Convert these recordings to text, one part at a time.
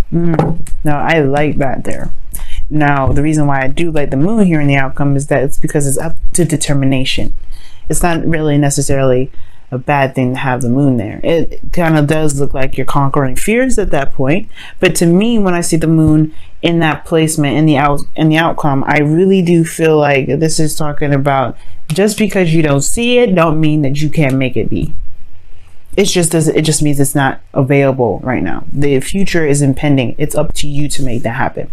Now, I like that there. Now, the reason why I do like the moon here in the outcome is that it's because it's up to determination. It's not really necessarily a bad thing to have the moon there. It kind of does look like you're conquering fears at that point. But to me, when I see the moon in that placement, in the outcome, I really do feel like this is talking about just because you don't see it, don't mean that you can't make it be. It just means it's not available right now. The future is impending. It's up to you to make that happen.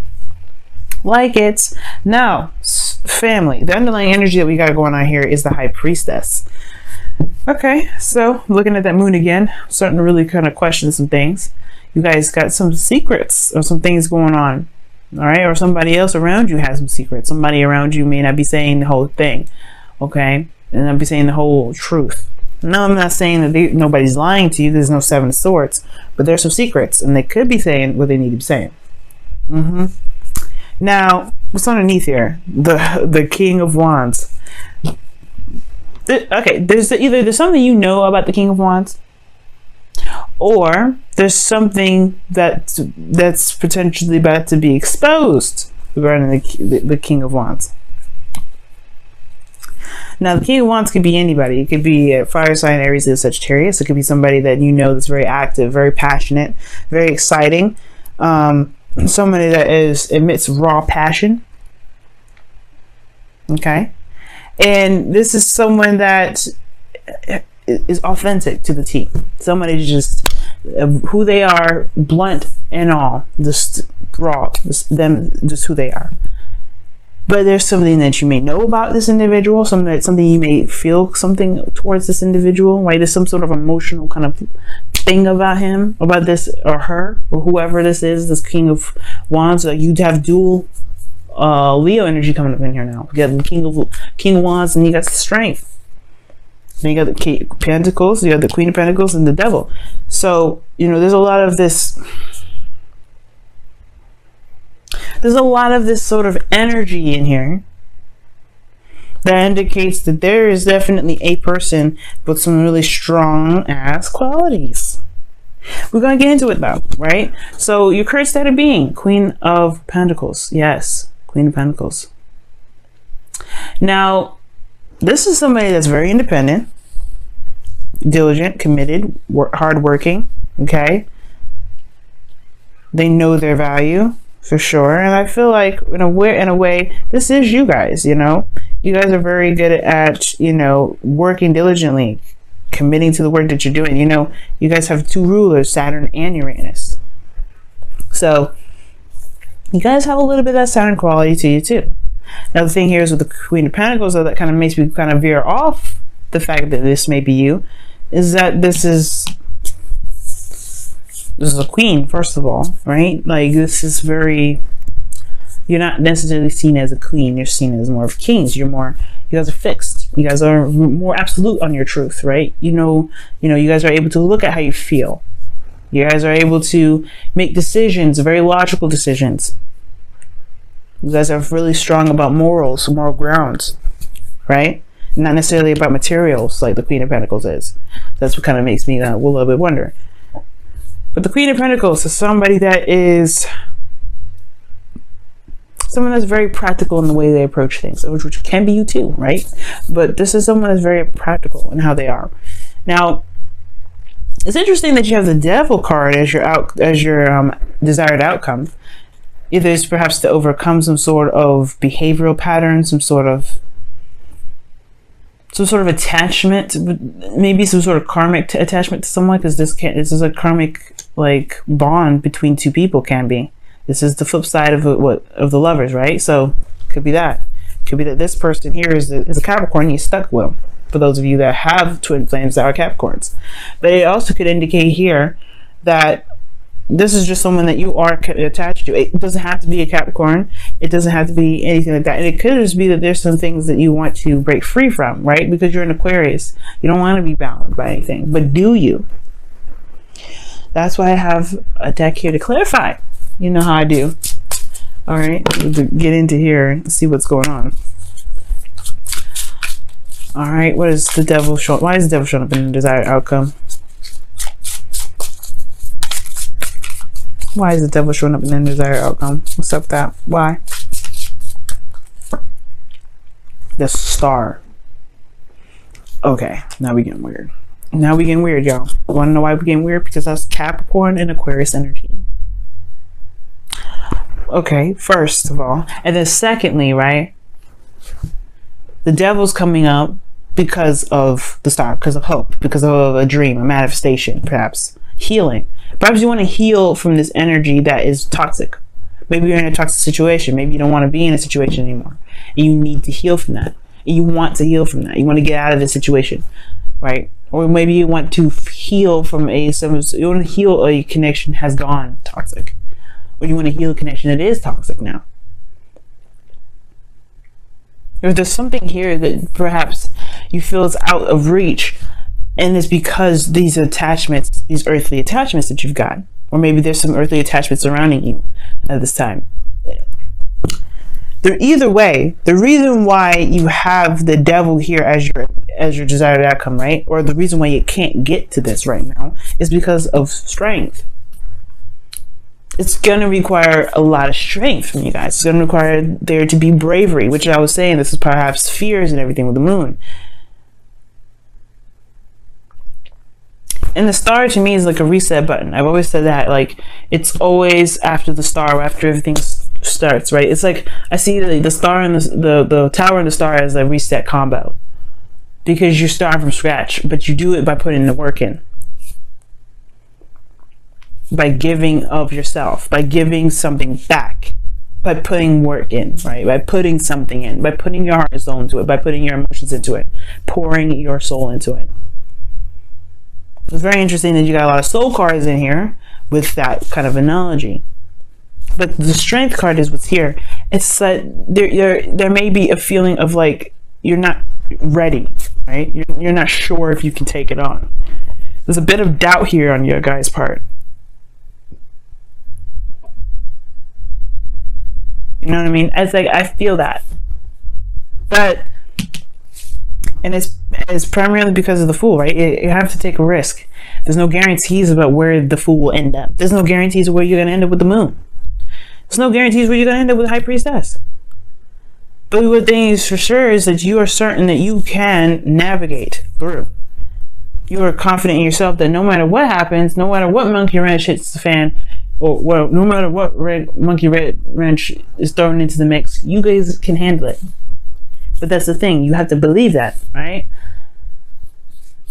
Like it. Now, family. The underlying energy that we got going on here is the High Priestess. Okay, so looking at that moon again, starting to really kind of question some things. You guys got some secrets or some things going on. All right, or somebody else around you has some secrets. Somebody around you may not be saying the whole thing. Okay, and not be saying the whole truth. No, I'm not saying that nobody's lying to you. There's no Seven of Swords, but there's some secrets, and they could be saying what they need to be saying. Now, what's underneath here? The King of Wands. Okay, there's something you know about the King of Wands, or there's something that's potentially about to be exposed regarding the King of Wands. Now, the King of Wands could be anybody. It could be a fire sign, Aries, Leo, Sagittarius. It could be somebody that you know that's very active, very passionate, very exciting. Somebody that emits raw passion. Okay. And this is someone that is authentic to the T. Somebody just who they are, blunt and all, just raw, just who they are. But there's something that you may know about this individual, something you may feel something towards this individual, right? There's some sort of emotional kind of thing about him, about this or her, or whoever this is, this King of Wands. You'd have dual Leo energy coming up in here now. You got the King of Wands, and you got Strength. Then you got the King of Pentacles, you got the Queen of Pentacles, and the Devil. So, there's a lot of this. There's a lot of this sort of energy in here that indicates that there is definitely a person with some really strong ass qualities. We're going to get into it though, right? So your current state of being, Queen of Pentacles. Yes, Queen of Pentacles. Now, this is somebody that's very independent, diligent, committed, hardworking, okay? They know their value. For sure. And I feel like in a way, this is you guys, you guys are very good at, working diligently, committing to the work that you're doing. You guys have two rulers, Saturn and Uranus. So you guys have a little bit of that Saturn quality to you too. Now the thing here is with the Queen of Pentacles, though, that kind of makes me kind of veer off the fact that this may be you, is that this is a queen, first of all, right? Like, this is you're not necessarily seen as a queen, you're seen as more of kings. You guys are fixed. You guys are more absolute on your truth, right? You guys are able to look at how you feel. You guys are able to make decisions, very logical decisions. You guys are really strong about morals, moral grounds, right? Not necessarily about materials like the Queen of Pentacles is. That's what kind of makes me a little bit wonder. But the Queen of Pentacles is somebody that is someone that's very practical in the way they approach things, which can be you too, right? But this is someone that's very practical in how they are. Now, it's interesting that you have the Devil card as your desired outcome. Either it's perhaps to overcome some sort of behavioral pattern, some sort of attachment, maybe some sort of karmic attachment to someone, because this is a karmic bond between two people. Can be. This is the flip side of the lovers, right? So could be that this person here is a Capricorn. You're stuck with them. For those of you that have twin flames that are Capricorns, but it also could indicate here that this is just someone that you are attached to. It doesn't have to be a Capricorn. It doesn't have to be anything like that. And it could just be that there's some things that you want to break free from, right? Because you're an Aquarius. You don't want to be bound by anything. But do you? That's why I have a deck here to clarify. You know how I do. All right. We'll get into here and see what's going on. All right. What is the Devil showing? Why is the Devil showing up in the desired outcome? Why is the devil showing up in the desired outcome? What's up with that? Why? The star. Okay, now we getting weird. Now we getting weird, y'all. Want to know why we getting weird? Because that's Capricorn and Aquarius energy. Okay, first of all. And then secondly, right? The devil's coming up because of the star, because of hope, because of a dream, a manifestation, perhaps. Healing. Perhaps you want to heal from this energy that is toxic. Maybe you're in a toxic situation. Maybe you don't want to be in a situation anymore. And you need to heal from that. And you want to heal from that. You want to get out of the situation, right? Or maybe you want to heal from you want to heal a connection has gone toxic. Or you want to heal a connection that is toxic now. If there's something here that perhaps you feel is out of reach, and it's because these attachments, these earthly attachments that you've got, or maybe there's some earthly attachments surrounding you at this time. Either way, the reason why you have the devil here as your desired outcome, right? Or the reason why you can't get to this right now is because of strength. It's going to require a lot of strength from you guys. It's going to require there to be bravery, which I was saying, this is perhaps fears and everything with the moon. And the star to me is like a reset button. I've always said that, like, it's always after the star, after everything starts, right? It's like, I see the star and the tower and the star as a reset combo. Because you're starting from scratch, but you do it by putting the work in. By giving of yourself, by giving something back, by putting work in, right? By putting something in, by putting your heart and soul into it, by putting your emotions into it, pouring your soul into it. It's very interesting that you got a lot of soul cards in here with that kind of analogy. But the strength card is what's here. It's that there may be a feeling of like you're not ready, right? You're not sure if you can take it on. There's a bit of doubt here on your guys' part. You know what I mean? It's like, I feel that. But, and it's primarily because of the Fool, right? You have to take a risk. There's no guarantees about where the Fool will end up. There's no guarantees of where you're going to end up with the Moon. There's no guarantees where you're going to end up with the High Priestess. But what thing is for sure is that you are certain that you can navigate through. You are confident in yourself that no matter what happens, no matter what monkey wrench hits the fan, or well, no matter what monkey wrench is thrown into the mix, you guys can handle it. But that's the thing, you have to believe that, right?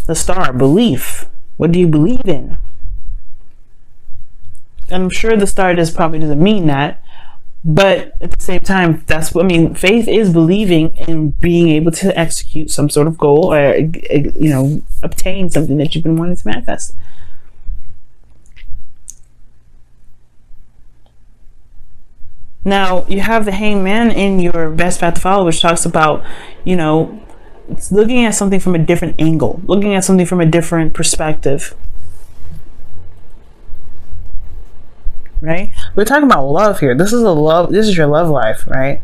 The star, belief. What do you believe in? And I'm sure the star probably doesn't mean that, but at the same time, that's what I mean. Faith is believing in being able to execute some sort of goal, or obtain something that you've been wanting to manifest. Now, you have the Hangman in your best path to follow, which talks about, it's looking at something from a different angle, looking at something from a different perspective. Right? We're talking about love here. This is your love life, right?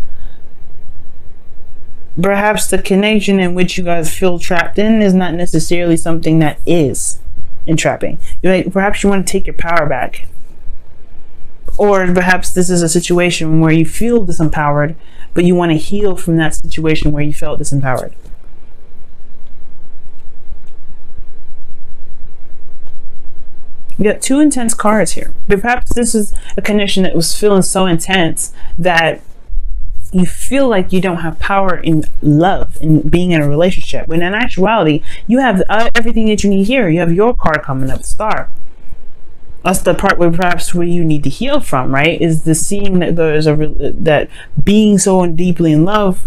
Perhaps the connection in which you guys feel trapped in is not necessarily something that is entrapping. Perhaps you want to take your power back. Or perhaps this is a situation where you feel disempowered, but you want to heal from that situation where you felt disempowered. You got two intense cards here. But perhaps this is a connection that was feeling so intense that you feel like you don't have power in love, in being in a relationship. When in actuality, you have everything that you need here. You have your card coming up, Star. That's the part where perhaps where you need to heal from, right? Is the seeing that that being so deeply in love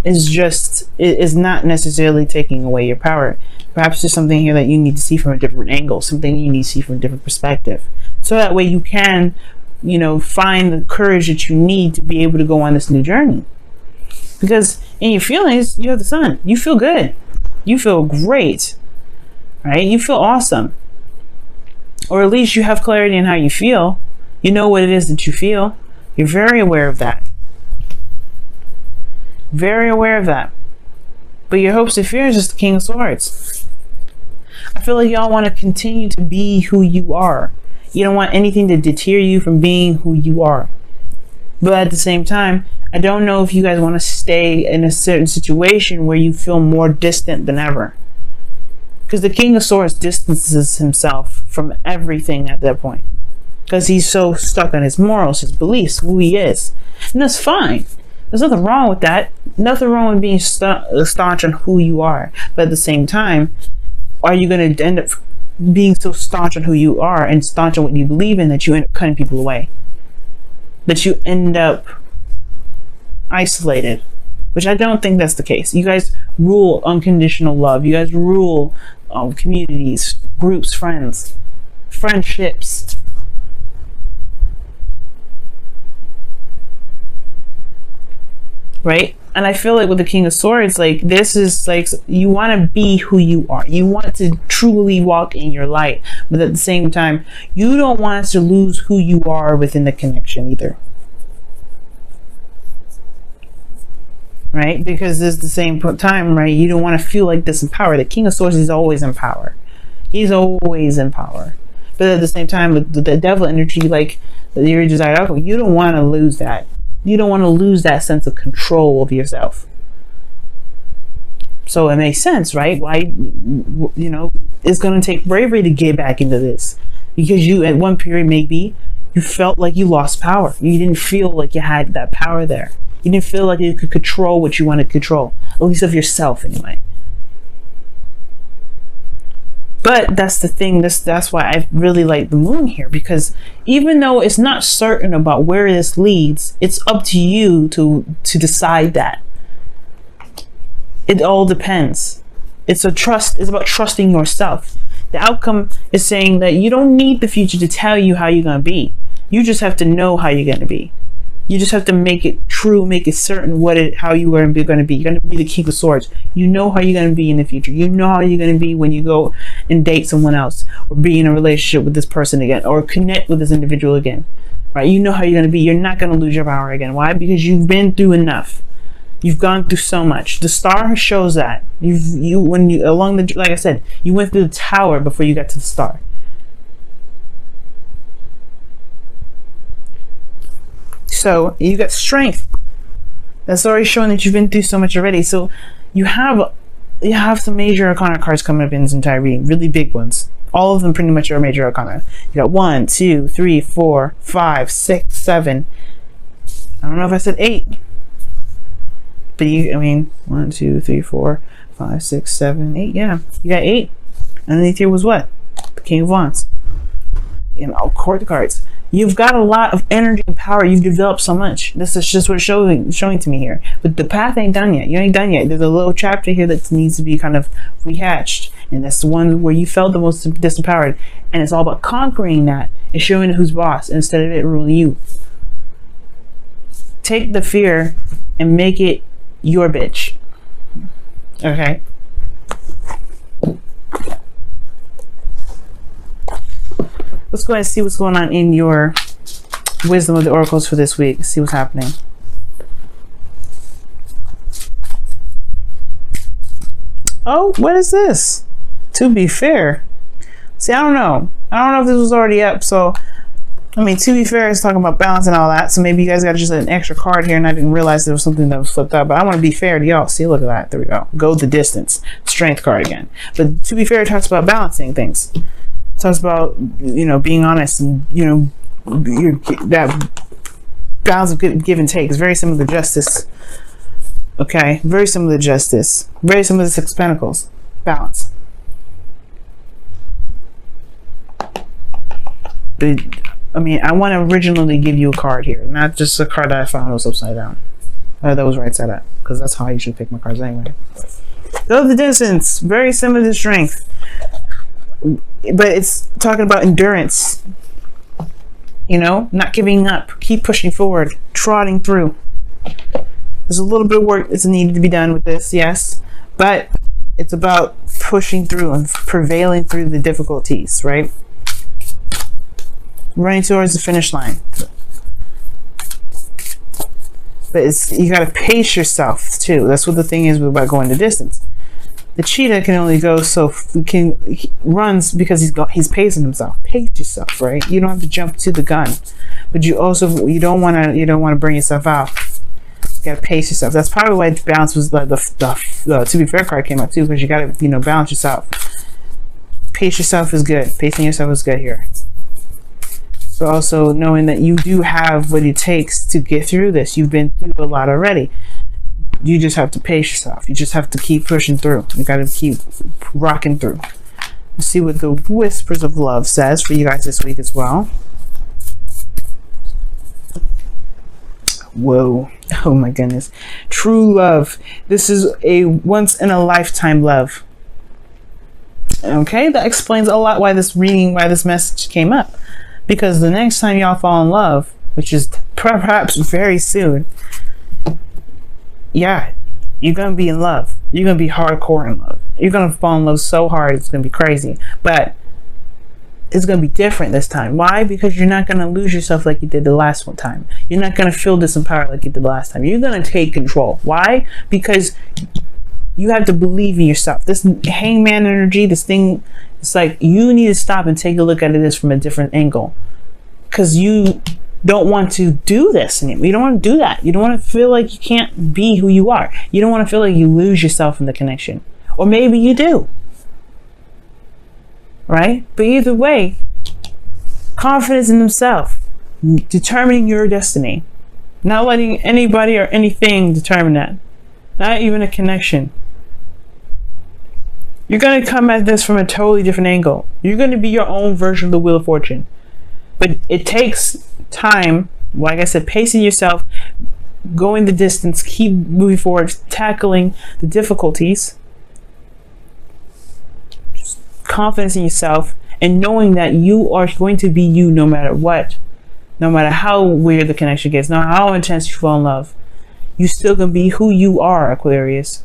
is not necessarily taking away your power. Perhaps there's something here that you need to see from a different angle, something you need to see from a different perspective. So that way you can, find the courage that you need to be able to go on this new journey. Because in your feelings, you have the Sun. You feel good. You feel great, right? You feel awesome. Or at least you have clarity in how you feel. You know what it is that you feel. You're very aware of that. Very aware of that. But your hopes and fears is the King of Swords. I feel like y'all want to continue to be who you are. You don't want anything to deter you from being who you are. But at the same time, I don't know if you guys want to stay in a certain situation where you feel more distant than ever. Because the King of Swords distances himself from everything at that point. Because he's so stuck on his morals, his beliefs, who he is. And that's fine. There's nothing wrong with that. Nothing wrong with being staunch on who you are. But at the same time, are you going to end up being so staunch on who you are and staunch on what you believe in that you end up cutting people away? That you end up isolated? Which I don't think that's the case. You guys rule unconditional love. You guys rule communities, groups, friends, friendships. Right? And I feel like with the King of Swords, like, this is like, you want to be who you are. You want to truly walk in your light. But at the same time, you don't want us to lose who you are within the connection either. Right? Because there's the same time, right? You don't want to feel like disempowered. The King of Swords is always in power. He's always in power. But at the same time, with the devil energy, like your desired outcome, you don't want to lose that. You don't want to lose that sense of control of yourself. So it makes sense, right? Why, you know, it's going to take bravery to get back into this. Because you, at one period, maybe, you felt like you lost power. You didn't feel like you had that power there. You didn't feel like you could control what you wanted to control. At least of yourself, anyway. But that's the thing. That's why I really like the moon here. Because even though it's not certain about where this leads, it's up to you to decide that. It all depends. It's about trusting yourself. The outcome is saying that you don't need the future to tell you how you're going to be. You just have to know how you're going to be. You just have to make it true, make it certain how you are going to be. You're going to be the King of Swords. You know how you're going to be in the future. You know how you're going to be when you go and date someone else, or be in a relationship with this person again, or connect with this individual again. Right? You know how you're going to be. You're not going to lose your power again. Why? Because you've been through enough. You've gone through so much. The star shows that. Like I said, you went through the tower before you got to the star. So you got strength. That's already showing that you've been through so much already. So you have some major arcana cards coming up in this entire reading, really big ones. All of them pretty much are major arcana. You got 1, 2, 3, 4, 5, 6, 7. I don't know if I said 8. But 1, 2, 3, 4, 5, 6, 7, 8. Yeah, you got 8. Underneath here was what? The King of Wands. Court cards. You've got a lot of energy and power. You've developed so much. This is just what it's showing to me here. But the path ain't done yet. You ain't done yet. There's a little chapter here that needs to be kind of rehatched. And that's the one where you felt the most disempowered. And it's all about conquering that and showing who's boss instead of it ruling you. Take the fear and make it your bitch. Okay? Let's go ahead and see what's going on in your wisdom of the oracles for this week. See what's happening. Oh, what is this? To be fair. See, I don't know. I don't know if this was already up. So, to be fair, it's talking about balance and all that. So maybe you guys got just an extra card here and I didn't realize there was something that was flipped up. But I want to be fair to y'all. See, look at that. There we go. Go the distance. Strength card again. But to be fair, it talks about balancing things. Talks about, being honest and, that balance of give and take is very similar to justice. Okay, very similar to justice. Very similar to Six of Pentacles. Balance. But, I want to originally give you a card here, not just a card that I found was upside down. That was right side up, because that's how I usually pick my cards anyway. Go the distance. Very similar to strength. But it's talking about endurance, not giving up, keep pushing forward, trotting through. There's a little bit of work that's needed to be done with this, yes, but it's about pushing through and prevailing through the difficulties, right? Running towards the finish line. But you got to pace yourself too. That's what the thing is about going the distance. The cheetah can only go he runs because he's pacing himself. Pace yourself, right? You don't have to jump to the gun, but you don't want to burn yourself out. You gotta pace yourself. That's probably why balance was the to be fair card came out too, because you gotta balance yourself. Pace yourself is good. Pacing yourself is good here. But also knowing that you do have what it takes to get through this. You've been through a lot already. You just have to pace yourself. You just have to keep pushing through. You gotta keep rocking through. Let's see what the Whispers of Love says for you guys this week as well. Whoa. Oh my goodness. True love. This is a once in a lifetime love. Okay, that explains a lot why this message came up. Because the next time y'all fall in love, which is perhaps very soon, yeah, you're gonna be in love. You're gonna be hardcore in love. You're gonna fall in love so hard it's gonna be crazy. But it's gonna be different this time. Why? Because you're not gonna lose yourself like you did the last one time. You're not gonna feel disempowered like you did the last time. You're gonna take control. Why? Because you have to believe in yourself. This hangman energy, this thing, it's like you need to stop and take a look at this from a different angle. Because you don't want to do this anymore. You don't want to do that. You don't want to feel like you can't be who you are. You don't want to feel like you lose yourself in the connection. Or maybe you do. Right? But either way, confidence in himself, determining your destiny, not letting anybody or anything determine that, not even a connection. You're going to come at this from a totally different angle. You're going to be your own version of the Wheel of Fortune. But it takes time, like I said, pacing yourself, going the distance, keep moving forward, tackling the difficulties, confidence in yourself, and knowing that you are going to be you no matter what. No matter how weird the connection gets, no matter how intense you fall in love, you still gonna be who you are, Aquarius.